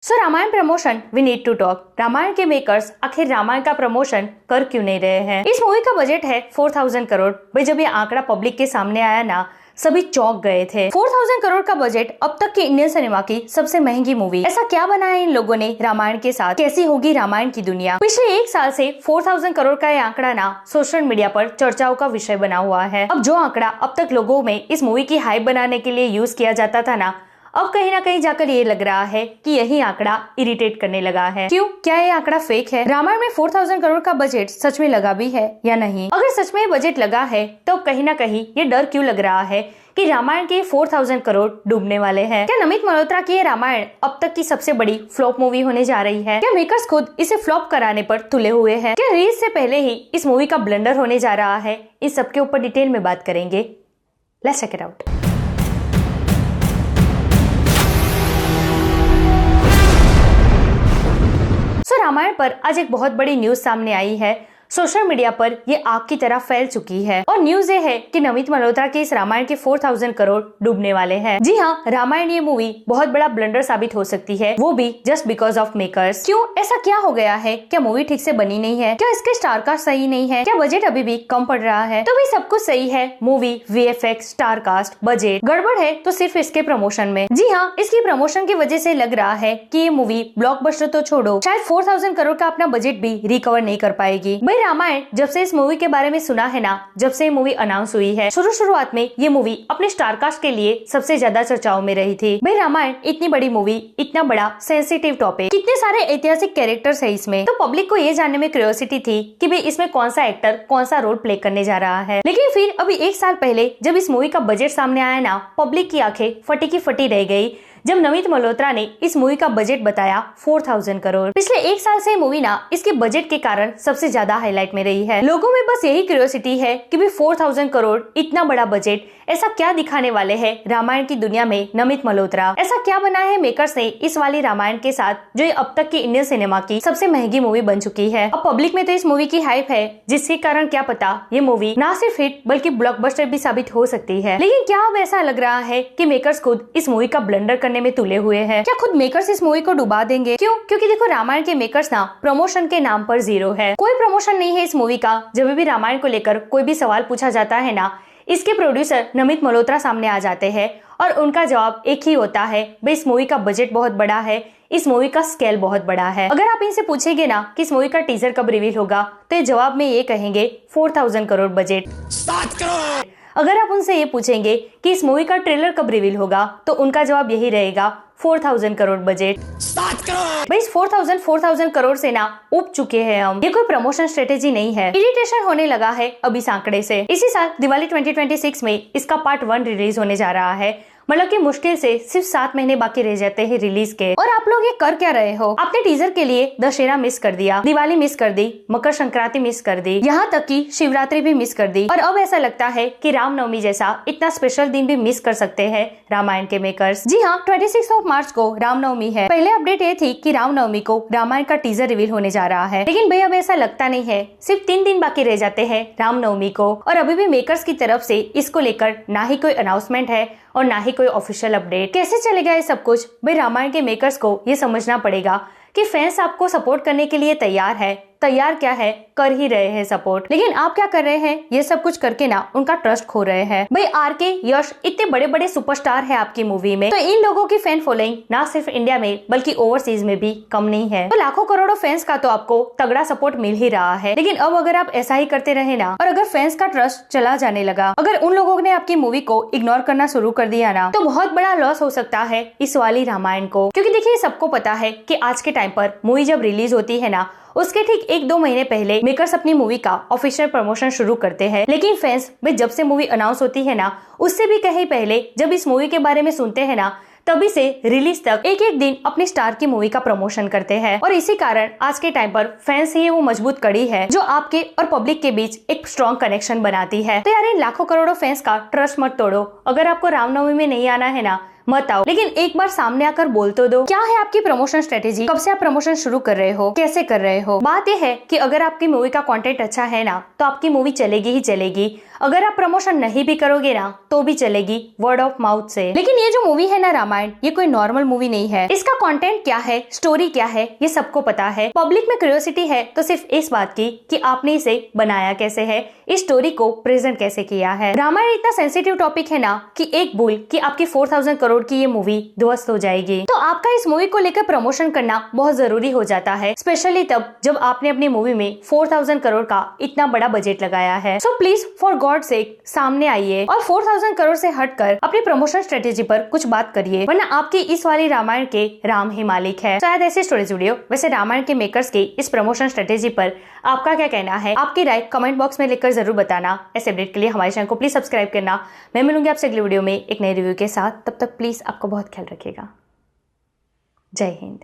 So Ramayan promotion we need to talk. Ramayan के makers आखिर रामायण का प्रमोशन कर क्यों नहीं रहे हैं। इस मूवी का बजट है 4000 करोड़। भाई जब ये आंकड़ा पब्लिक के सामने आया ना, सभी चौंक गए थे। 4000 करोड़ का बजट अब तक की इंडियन सिनेमा की सबसे महंगी मूवी। ऐसा क्या बनाया इन लोगों ने रामायण के साथ, कैसी होगी रामायण की दुनिया। पिछले एक साल से 4000 करोड़ का ये आंकड़ा ना सोशल मीडिया पर चर्चाओं का विषय बना हुआ है। अब जो आंकड़ा अब तक लोगों में इस मूवी की हाइप बनाने के लिए यूज किया जाता था ना, अब कहीं ना कहीं जाकर ये लग रहा है कि यही आंकड़ा इरिटेट करने लगा है। क्यों? क्या ये आंकड़ा फेक है? रामायण में 4000 करोड़ का बजट सच में लगा भी है या नहीं? अगर सच में बजट लगा है तो कहीं ना कहीं ये डर क्यों लग रहा है कि रामायण के 4000 करोड़ डूबने वाले हैं। क्या नमित मल्होत्रा की ये रामायण अब तक की सबसे बड़ी फ्लॉप मूवी होने जा रही है? क्या मेकर्स खुद इसे फ्लॉप कराने पर तुले हुए हैं? क्या रिलीज से पहले ही इस मूवी का ब्लंडर होने जा रहा है? इस सबके ऊपर डिटेल में बात करेंगे। Let's check it out. Ramayan पर आज एक बहुत बड़ी न्यूज सामने आई है। सोशल मीडिया पर ये आग की तरह फैल चुकी है और न्यूज ये है कि नमित मल्होत्रा के इस रामायण के 4000 करोड़ डूबने वाले हैं। जी हाँ, रामायण ये मूवी बहुत बड़ा ब्लंडर साबित हो सकती है, वो भी जस्ट बिकॉज ऑफ मेकर्स। क्यों? ऐसा क्या हो गया है? क्या मूवी ठीक से बनी नहीं है? क्या इसके स्टार कास्ट सही नहीं है? क्या बजट अभी भी कम पड़ रहा है? तो भी सब कुछ सही है। Movie, VFX, star cast, budget गड़बड़ है तो सिर्फ इसके प्रमोशन में। जी हाँ, इसकी प्रमोशन की वजह से लग रहा है कि ये मूवी ब्लॉकबस्टर तो छोड़ो, शायद 4000 करोड़ का अपना बजट भी रिकवर नहीं कर पाएगी। रामायण जब से इस मूवी के बारे में सुना है ना, जब से ये मूवी अनाउंस हुई है, शुरुआत में ये मूवी अपने स्टार कास्ट के लिए सबसे ज्यादा चर्चाओं में रही थी। भाई रामायण इतनी बड़ी मूवी, इतना बड़ा सेंसिटिव टॉपिक, कितने सारे ऐतिहासिक कैरेक्टर्स है इसमें, तो पब्लिक को ये जानने में क्यूरियोसिटी थी कि भाई इसमें कौन सा एक्टर कौन सा रोल प्ले करने जा रहा है। लेकिन फिर अभी एक साल पहले जब इस मूवी का बजट सामने आया ना, पब्लिक की आंखें फटी की फटी रह गई जब नमित मल्होत्रा ने इस मूवी का बजट बताया 4000 करोड़। पिछले एक साल से मूवी ना इसके बजट के कारण सबसे ज्यादा हाईलाइट में रही है। लोगों में बस यही क्यूरियोसिटी है कि भी 4000 करोड़ इतना बड़ा बजट, ऐसा क्या दिखाने वाले हैं रामायण की दुनिया में नमित मल्होत्रा? ऐसा क्या बना है मेकर्स ने इस वाली रामायण के साथ जो ये अब तक की इंडियन सिनेमा की सबसे महंगी मूवी बन चुकी है। अब पब्लिक में तो इस मूवी की हाइप है, जिसके कारण क्या पता ये मूवी ना सिर्फ हिट बल्कि ब्लॉकबस्टर भी साबित हो सकती है। लेकिन क्या अब ऐसा लग रहा है कि मेकर्स खुद इस मूवी का ब्लंडर करने में तुले हुए हैं? क्या खुद मेकर्स इस मूवी को डुबा देंगे? क्यों? क्योंकि देखो, रामायण के मेकर्स ना प्रमोशन के नाम पर जीरो है। कोई प्रमोशन नहीं है इस मूवी का। जब भी रामायण को लेकर कोई भी सवाल पूछा जाता है ना, इसके प्रोड्यूसर नमित मल्होत्रा सामने आ जाते हैं और उनका जवाब एक ही होता है, भाई इस मूवी का बजट बहुत बड़ा है, इस मूवी का स्केल बहुत बड़ा है। अगर आप इनसे पूछेंगे ना कि इस मूवी का टीजर कब रिवील होगा, तो ये जवाब में ये कहेंगे 4000 करोड़ बजट, 7 करोड़। अगर आप उनसे ये पूछेंगे कि इस मूवी का ट्रेलर कब रिवील होगा, तो उनका जवाब यही रहेगा 4000 करोड़ बजट, 7 करोड़। भाई 4000 करोड़ से ना उब चुके हैं हम। ये कोई प्रमोशन स्ट्रेटेजी नहीं है। इरिटेशन होने लगा है अब इस आंकड़े से। इसी साल दिवाली 2026 में इसका पार्ट 1 रिलीज होने जा रहा है। मतलब कि मुश्किल से सिर्फ 7 महीने बाकी रह जाते हैं रिलीज के। और आप लोग ये कर क्या रहे हो? आपने टीजर के लिए दशहरा मिस कर दिया, दिवाली मिस कर दी, मकर संक्रांति मिस कर दी, यहाँ तक कि शिवरात्रि भी मिस कर दी। और अब ऐसा लगता है कि रामनवमी जैसा इतना स्पेशल दिन भी मिस कर सकते हैं रामायण के मेकर्स। जी हाँ, 26 मार्च को रामनवमी है। पहले अपडेट ये थी कि रामनवमी को रामायण का टीजर रिवील होने जा रहा है, लेकिन भाई अब ऐसा लगता नहीं है। सिर्फ 3 दिन बाकी रह जाते हैं रामनवमी को और अभी भी मेकर्स की तरफ से इसको लेकर ना ही कोई अनाउंसमेंट है और ना ही कोई ऑफिशियल अपडेट। कैसे चलेगा ये सब कुछ? भाई रामायण के मेकर्स को ये समझना पड़ेगा कि फैंस आपको सपोर्ट करने के लिए तैयार है। तैयार क्या है, कर ही रहे हैं सपोर्ट, लेकिन आप क्या कर रहे हैं? ये सब कुछ करके ना उनका ट्रस्ट खो रहे हैं। भाई RK, यश इतने बड़े बड़े सुपरस्टार है आपकी मूवी में, तो इन लोगों की फैन फॉलोइंग ना सिर्फ इंडिया में बल्कि ओवरसीज में भी कम नहीं है। तो लाखों करोड़ों फैंस का तो आपको तगड़ा सपोर्ट मिल ही रहा है। लेकिन अब अगर आप ऐसा ही करते रहे ना, और अगर फैंस का ट्रस्ट चला जाने लगा, अगर उन लोगों ने आपकी मूवी को इग्नोर करना शुरू कर दिया ना, तो बहुत बड़ा लॉस हो सकता है इस वाली रामायण को। क्योंकि देखिए, सबको पता है कि आज के टाइम पर मूवी जब रिलीज होती है ना, उसके ठीक 1-2 महीने पहले मेकर्स अपनी मूवी का ऑफिशियल प्रमोशन शुरू करते हैं। लेकिन फैंस भाई जब से मूवी अनाउंस होती है ना, उससे भी कहीं पहले जब इस मूवी के बारे में सुनते हैं ना, तभी से रिलीज तक एक दिन अपने स्टार की मूवी का प्रमोशन करते हैं। और इसी कारण आज के टाइम पर फैंस ही वो मजबूत कड़ी है जो आपके और पब्लिक के बीच एक स्ट्रॉन्ग कनेक्शन बनाती है। तो यार, इन लाखों करोड़ों फैंस का ट्रस्ट मत तोड़ो। अगर आपको रामनवमी में नहीं आना है ना, मत आओ, लेकिन एक बार सामने आकर बोल तो दो। क्या है आपकी प्रमोशन स्ट्रेटेजी? कब से आप प्रमोशन शुरू कर रहे हो? कैसे कर रहे हो? बात यह है कि अगर आपकी मूवी का कंटेंट अच्छा है ना, तो आपकी मूवी चलेगी ही चलेगी। अगर आप प्रमोशन नहीं भी करोगे ना तो भी चलेगी वर्ड ऑफ माउथ से। लेकिन ये जो मूवी है ना रामायण, ये कोई नॉर्मल मूवी नहीं है। इसका कंटेंट क्या है, स्टोरी क्या है, ये सबको पता है। पब्लिक में क्यूरियोसिटी है तो सिर्फ इस बात की कि आपने इसे बनाया कैसे है, इस स्टोरी को प्रेजेंट कैसे किया है। रामायण इतना सेंसिटिव टॉपिक है ना कि एक भूल कि आपकी 4000 करोड़ की ये मूवी ध्वस्त हो जाएगी। तो आपका इस मूवी को लेकर प्रमोशन करना बहुत जरूरी हो जाता है, स्पेशली तब जब आपने अपनी मूवी में 4000 करोड़ का इतना बड़ा बजट लगाया है। So please for God sake सामने आइए और 4000 करोड़ से हटकर अपनी प्रमोशन स्ट्रेटेजी पर कुछ बात करिए, वरना आपकी इस वाली रामायण के राम ही मालिक है। शायद ऐसी स्टोरीज वीडियो। वैसे रामायण के मेकर्स के इस प्रमोशन स्ट्रेटेजी पर आपका क्या कहना है, आपकी राय कमेंट बॉक्स में लिखकर जरूर बताना। ऐसे अपडेट के लिए हमारे चैनल को प्लीज सब्सक्राइब करना। मैं मिलूंगी आपसे अगली वीडियो में एक नए रिव्यू के साथ। तब तक प्लीज आपका बहुत ख्याल रखिएगा। जय हिंद।